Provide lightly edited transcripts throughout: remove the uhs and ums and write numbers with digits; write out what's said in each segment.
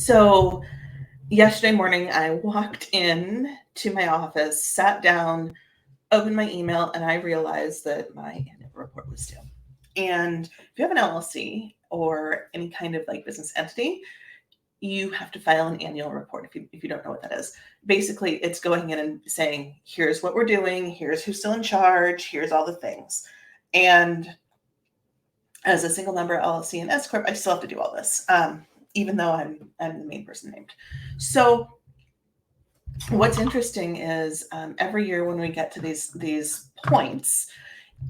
So yesterday morning, I walked in to my office, sat down, opened my email, and I realized that my annual report was due. And if you have an LLC or any kind of like business entity, you have to file an annual report if you don't know what that is. Basically, it's going in and saying, here's what we're doing, here's who's still in charge, here's all the things. And as a single member LLC and S Corp, I still have to do all this, even though I'm the main person named. So what's interesting is every year when we get to these points,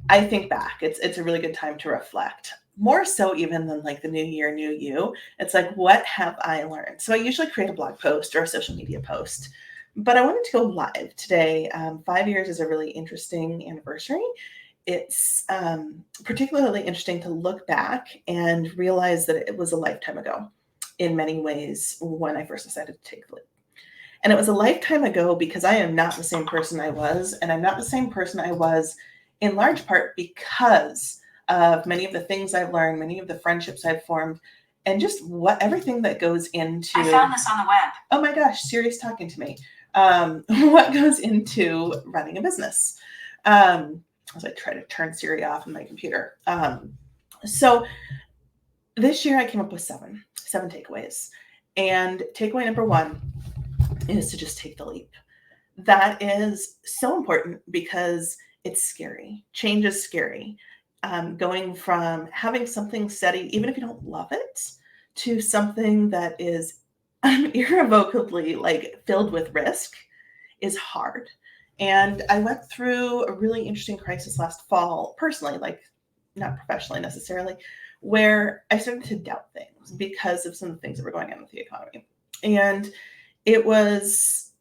I think back. It's a really good time to reflect. More so even than like the new year, new you. It's like, what have I learned? So I usually create a blog post or a social media post, but I wanted to go live today. 5 years is a really interesting anniversary. It's particularly interesting to look back and realize that it was a lifetime ago in many ways when I first decided to take the leap. And it was a lifetime ago because I am not the same person I was, and I'm not the same person I was in large part because of many of the things I've learned, many of the friendships I've formed, and just everything that goes into. I found this on the web. Oh my gosh, Siri's talking to me. What goes into running a business? As I try to turn Siri off on my computer. So this year I came up with seven takeaways. And takeaway number one is to just take the leap. That is so important because it's scary. Change is scary. Going from having something steady, even if you don't love it, to something that is irrevocably like filled with risk is hard. And I went through a really interesting crisis last fall, personally, like not professionally necessarily, where I started to doubt things because of some of the things that were going on with the economy. And it was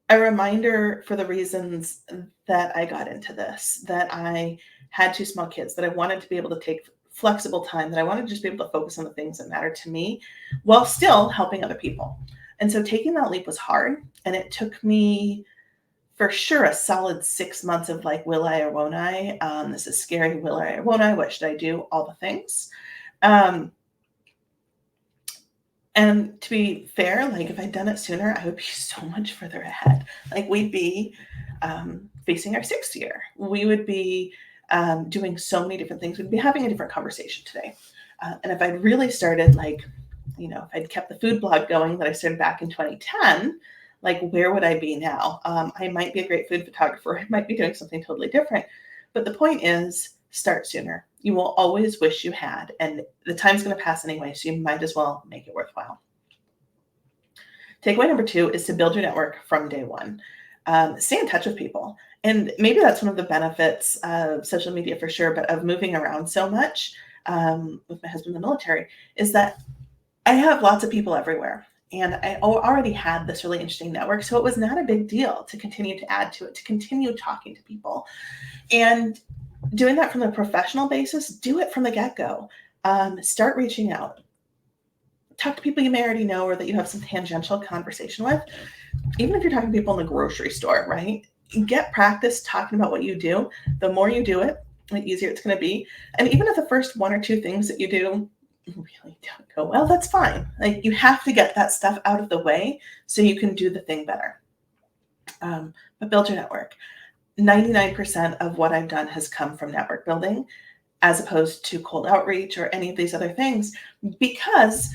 a reminder for the reasons that I got into this, that I had two small kids, that I wanted to be able to take flexible time, that I wanted to just be able to focus on the things that matter to me while still helping other people. And so taking that leap was hard. And it took me for sure a solid 6 months of like, will I or won't I? This is scary. Will I or won't I? What should I do? All the things. And to be fair, like if I'd done it sooner, I would be so much further ahead. Like we'd be facing our 6th year. We would be doing so many different things. We'd be having a different conversation today. And if I'd really started like, if I'd kept the food blog going that I started back in 2010, like where would I be now? I might be a great food photographer. I might be doing something totally different. But the point is, start sooner. You will always wish you had, and the time's going to pass anyway, so you might as well make it worthwhile. Takeaway number 2 is to build your network from day one. Stay in touch with people. And maybe that's one of the benefits of social media for sure, but of moving around so much with my husband in the military, is that I have lots of people everywhere. And I already had this really interesting network. So it was not a big deal to continue to add to it, to continue talking to people. And doing that from a professional basis, do it from the get-go. Start reaching out. Talk to people you may already know or that you have some tangential conversation with. Even if you're talking to people in the grocery store, right? Get practice talking about what you do. The more you do it, the easier it's going to be. And even if the first 1 or 2 things that you do really don't go well, that's fine. Like you have to get that stuff out of the way so you can do the thing better. But build your network. 99% of what I've done has come from network building as opposed to cold outreach or any of these other things, because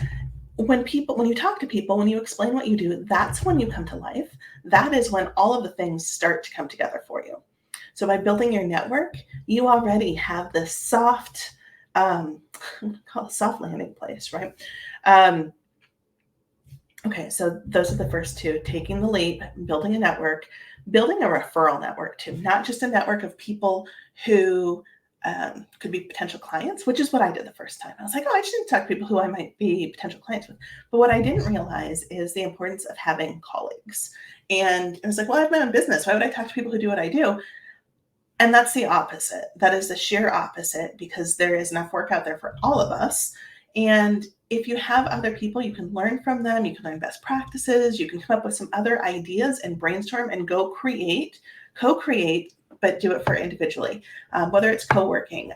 when you talk to people, when you explain what you do, that's when you come to life. That is when all of the things start to come together for you. So by building your network, you already have this soft landing place, right? Okay, so those are the first 2, taking the leap, building a network, building a referral network too, not just a network of people who could be potential clients, which is what I did the first time. I was like, I just need to talk to people who I might be potential clients with. But what I didn't realize is the importance of having colleagues. And I was like, well, I have my own business. Why would I talk to people who do what I do? And that's the opposite. That is the sheer opposite, because there is enough work out there for all of us. And if you have other people, you can learn from them. You can learn best practices. You can come up with some other ideas and brainstorm and go co-create, but do it for individually, whether it's co-working.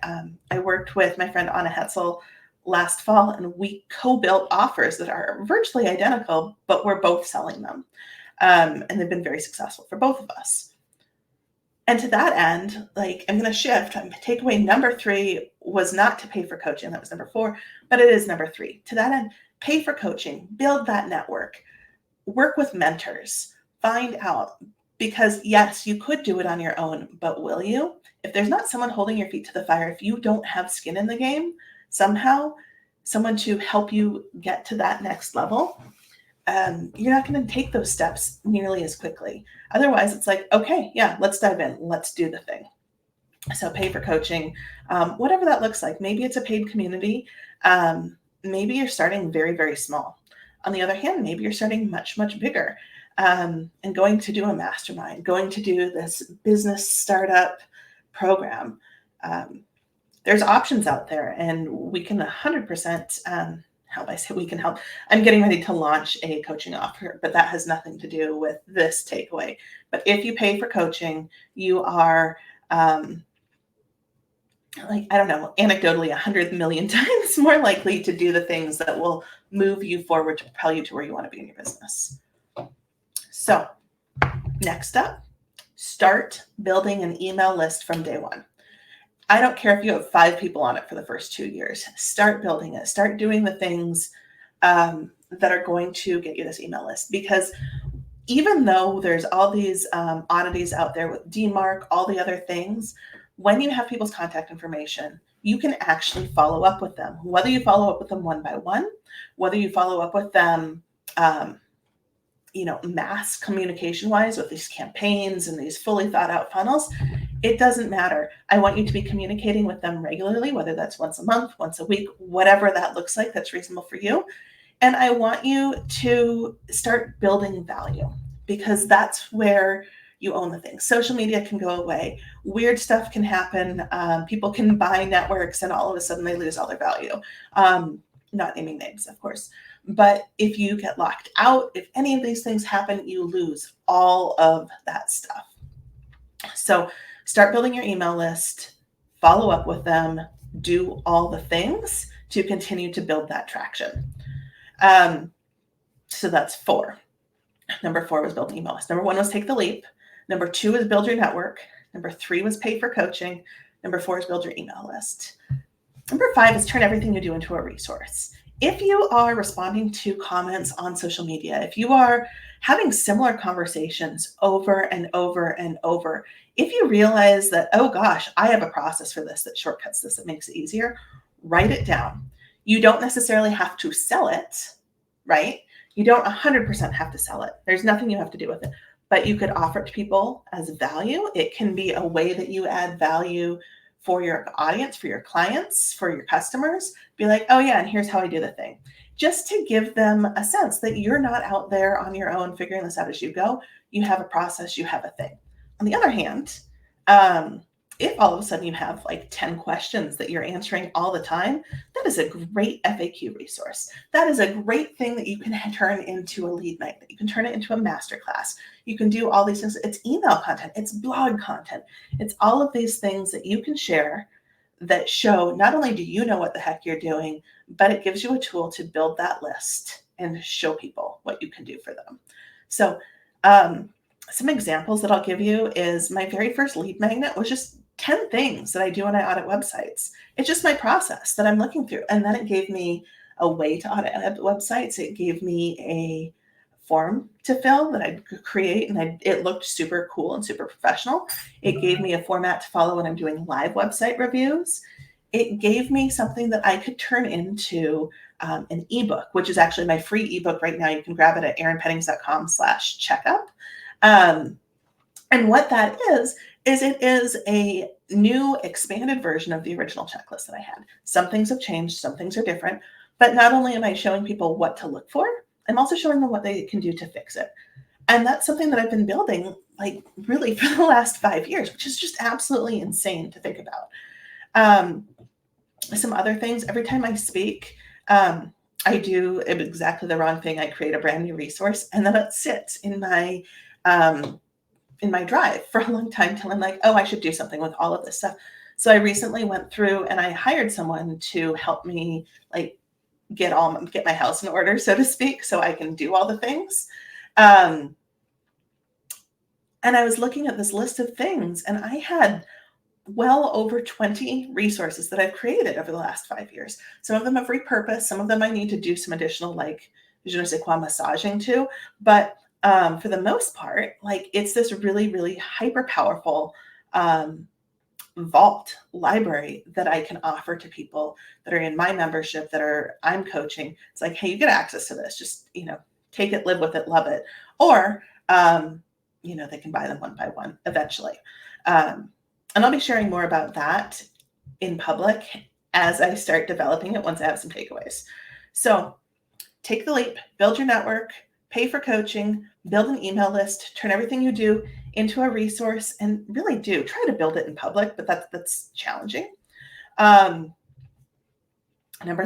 I worked with my friend Anna Hetzel last fall, and we co-built offers that are virtually identical, but we're both selling them. And they've been very successful for both of us. And to that end, like, I'm going to shift. Takeaway number 3 was not to pay for coaching. That was number 4, but it is number 3. To that end, pay for coaching, build that network, work with mentors, find out, because yes, you could do it on your own, but will you? If there's not someone holding your feet to the fire, if you don't have skin in the game, somehow, someone to help you get to that next level, you're not going to take those steps nearly as quickly. Otherwise, it's like, okay, yeah, let's dive in. Let's do the thing. So pay for coaching, whatever that looks like. Maybe it's a paid community. Maybe you're starting very, very small. On the other hand, maybe you're starting much, much bigger, and going to do a mastermind, going to do this business startup program. There's options out there, and we can 100% help. I say we can help. I'm getting ready to launch a coaching offer, but that has nothing to do with this takeaway. But if you pay for coaching, you are, anecdotally 100 million times more likely to do the things that will move you forward to propel you to where you want to be in your business. So next up, start building an email list from day one. I don't care if you have 5 people on it for the first 2 years. Start building it. Start doing the things that are going to get you this email list. Because even though there's all these oddities out there with DMARC, all the other things, when you have people's contact information, you can actually follow up with them. Whether you follow up with them one by one, whether you follow up with them mass communication wise with these campaigns and these fully thought out funnels, it doesn't matter. I want you to be communicating with them regularly, whether that's once a month, once a week, whatever that looks like, that's reasonable for you. And I want you to start building value, because that's where you own the thing. Social media can go away. Weird stuff can happen. People can buy networks and all of a sudden they lose all their value. Not naming names, of course. But if you get locked out, if any of these things happen, you lose all of that stuff. So start building your email list, follow up with them, do all the things to continue to build that traction. So that's 4. Number 4 was build an email list. Number 1 was take the leap. Number 2 was build your network. Number 3 was pay for coaching. Number 4 is build your email list. Number 5 is turn everything you do into a resource. If you are responding to comments on social media, if you are having similar conversations over and over and over, if you realize that, oh gosh, I have a process for this that shortcuts this, that makes it easier, write it down. You don't necessarily have to sell it, right? You don't 100% have to sell it. There's nothing you have to do with it, but you could offer it to people as value. It can be a way that you add value for your audience, for your clients, for your customers. Be like, oh yeah, and here's how I do the thing. Just to give them a sense that you're not out there on your own figuring this out as you go. You have a process, you have a thing. On the other hand, if all of a sudden you have like 10 questions that you're answering all the time, that is a great FAQ resource. That is a great thing that you can turn into a lead magnet. You can turn it into a masterclass. You can do all these things. It's email content. It's blog content. It's all of these things that you can share that show not only do you know what the heck you're doing, but it gives you a tool to build that list and show people what you can do for them. So some examples that I'll give you is my very first lead magnet was just 10 things that I do when I audit websites. It's just my process that I'm looking through. And then it gave me a way to audit websites. It gave me a form to fill that I could create, and it looked super cool and super professional. It gave me a format to follow when I'm doing live website reviews. It gave me something that I could turn into an ebook, which is actually my free ebook right now. You can grab it at erinpettings.com/checkup. And what that is it is a new expanded version of the original checklist that I had. Some things have changed, some things are different, but not only am I showing people what to look for, I'm also showing them what they can do to fix it. And that's something that I've been building like really for the last 5 years, which is just absolutely insane to think about. Some other things, every time I speak, I do exactly the wrong thing. I create a brand new resource, and then it sits in my drive for a long time till I'm like, oh, I should do something with all of this stuff. So I recently went through and I hired someone to help me like get my house in order, so to speak, so I can do all the things. Um, and I was looking at this list of things, and I had well over 20 resources that I've created over the last 5 years. Some of them have repurposed, some of them I need to do some additional like je ne sais quoi massaging to, but for the most part, like it's this really, really hyper powerful um, vault library that I can offer to people that are in my membership I'm coaching. It's like, hey, you get access to this. Just, take it, live with it, love it. Or, they can buy them one by one eventually. And I'll be sharing more about that in public as I start developing it once I have some takeaways. So take the leap, build your network, pay for coaching, build an email list, turn everything you do into a resource, and really do try to build it in public, but that's challenging. Number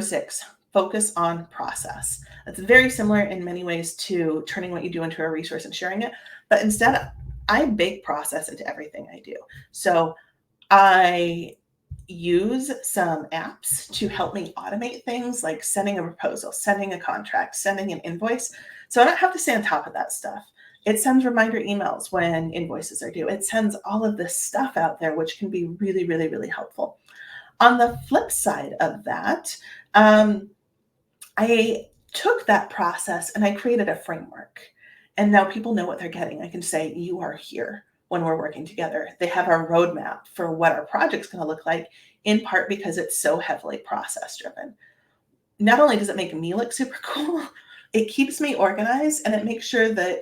6, focus on process. That's very similar in many ways to turning what you do into a resource and sharing it, but instead I bake process into everything I do. So I use some apps to help me automate things like sending a proposal, sending a contract, sending an invoice. So I don't have to stay on top of that stuff. It sends reminder emails when invoices are due. It sends all of this stuff out there, which can be really, really, really helpful. On the flip side of that, I took that process and I created a framework. And now people know what they're getting. I can say, you are here when we're working together. They have our roadmap for what our project's going to look like, in part because it's so heavily process driven. Not only does it make me look super cool, it keeps me organized and it makes sure that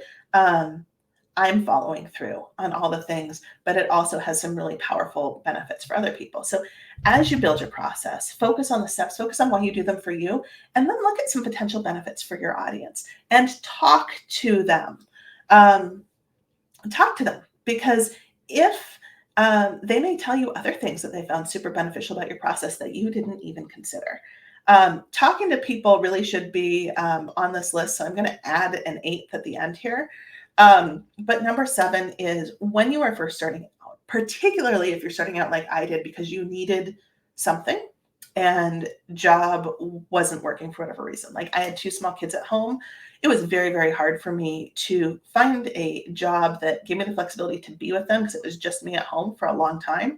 I'm following through on all the things, but it also has some really powerful benefits for other people. So as you build your process, focus on the steps, focus on why you do them for you, and then look at some potential benefits for your audience and talk to them. Because if they may tell you other things that they found super beneficial about your process that you didn't even consider. Talking to people really should be on this list. So I'm going to add an 8th at the end here. But number 7 is when you are first starting out, particularly if you're starting out like I did because you needed something and job wasn't working for whatever reason. Like I had 2 small kids at home. It was very, very hard for me to find a job that gave me the flexibility to be with them because it was just me at home for a long time.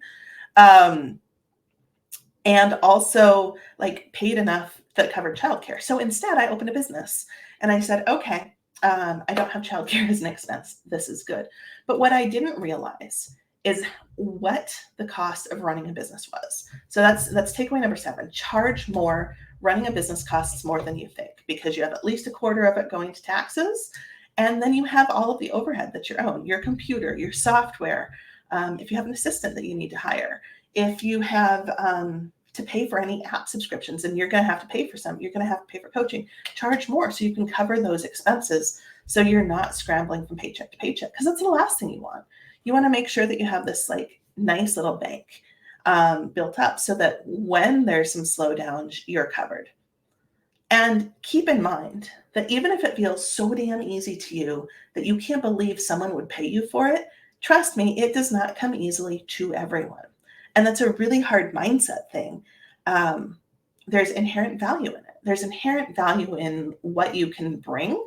And also like paid enough that covered childcare. So instead I opened a business and I said, okay, I don't have childcare as an expense. This is good. But what I didn't realize is what the cost of running a business was. So that's takeaway number 7. Charge more. Running a business costs more than you think because you have at least a quarter of it going to taxes. And then you have all of the overhead that's your own, your computer, your software. If you have an assistant that you need to hire, if you have to pay for any app subscriptions, and you're going to have to pay for some, you're going to have to pay for coaching, charge more so you can cover those expenses so you're not scrambling from paycheck to paycheck, because that's the last thing you want. You want to make sure that you have this like nice little bank built up so that when there's some slowdowns, you're covered. And keep in mind that even if it feels so damn easy to you that you can't believe someone would pay you for it, trust me, it does not come easily to everyone. And that's a really hard mindset thing. There's inherent value in it. There's inherent value in what you can bring.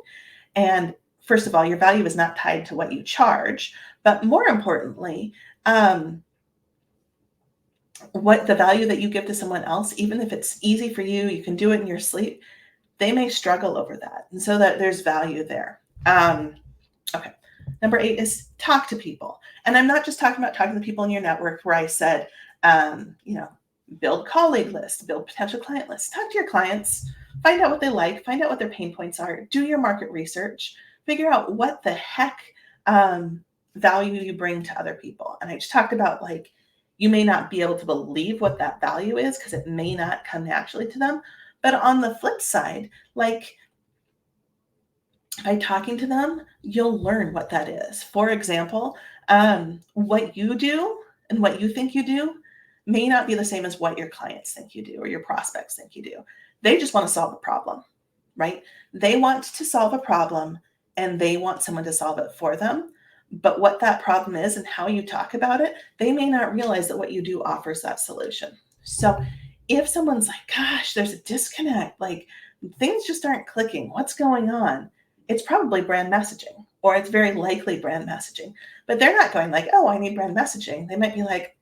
And first of all, your value is not tied to what you charge, but more importantly, what the value that you give to someone else, even if it's easy for you, you can do it in your sleep, they may struggle over that. And so that there's value there. Okay. Number 8 is talk to people. And I'm not just talking about talking to people in your network where I said, build colleague lists, build potential client lists, talk to your clients, find out what they like, find out what their pain points are, do your market research, figure out what the heck value you bring to other people. And I just talked about like, you may not be able to believe what that value is because it may not come naturally to them. But on the flip side, like by talking to them, you'll learn what that is. For example, what you do and what you think you do may not be the same as what your clients think you do or your prospects think you do. They just want to solve a problem, right? They want to solve a problem and they want someone to solve it for them. But what that problem is and how you talk about it, they may not realize that what you do offers that solution. So if someone's like, gosh, there's a disconnect, like things just aren't clicking, what's going on? It's probably brand messaging, or it's very likely brand messaging. But they're not going like, oh, I need brand messaging. They might be like,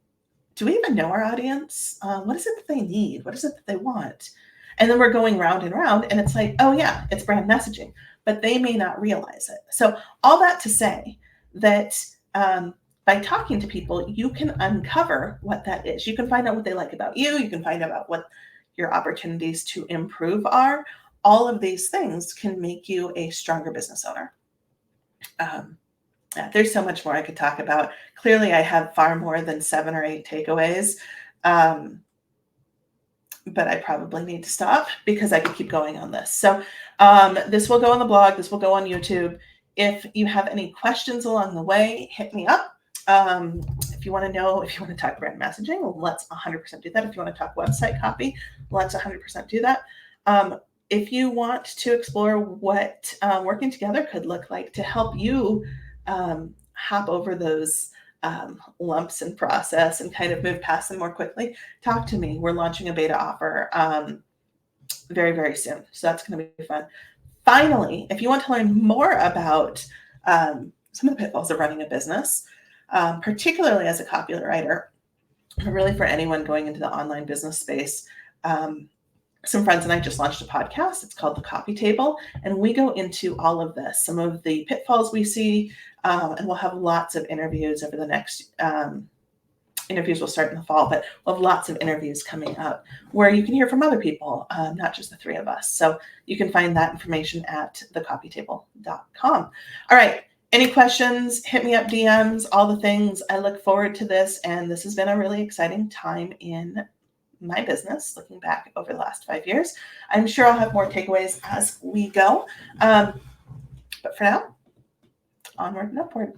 do we even know our audience? What is it that they need? What is it that they want? And then we're going round and round, and it's like, oh yeah, it's brand messaging, but they may not realize it. So all that to say that by talking to people, you can uncover what that is. You can find out what they like about you. You can find out what your opportunities to improve are. All of these things can make you a stronger business owner. Yeah, there's so much more I could talk about. Clearly, I have far more than 7 or 8 takeaways, but I probably need to stop because I could keep going on this. So this will go on the blog. This will go on YouTube. If you have any questions along the way, hit me up. If you want to talk brand messaging, let's 100% do that. If you want to talk website copy, let's 100% do that. If you want to explore what working together could look like to help you hop over those lumps in process and kind of move past them more quickly, talk to me. We're launching a beta offer very, very soon. So that's going to be fun. Finally, if you want to learn more about some of the pitfalls of running a business, particularly as a copywriter, really for anyone going into the online business space, some friends and I just launched a podcast. It's called The Copy Table, and we go into all of this, some of the pitfalls we see, and we'll have lots of interviews over the next interviews will start in the fall, but we'll have lots of interviews coming up where you can hear from other people, not just the 3 of us. So you can find that information at thecopytable.com. All right. Any questions? Hit me up, DMs, all the things. I look forward to this, and this has been a really exciting time in my business, looking back over the last 5 years. I'm sure I'll have more takeaways as we go. But for now, onward and upward.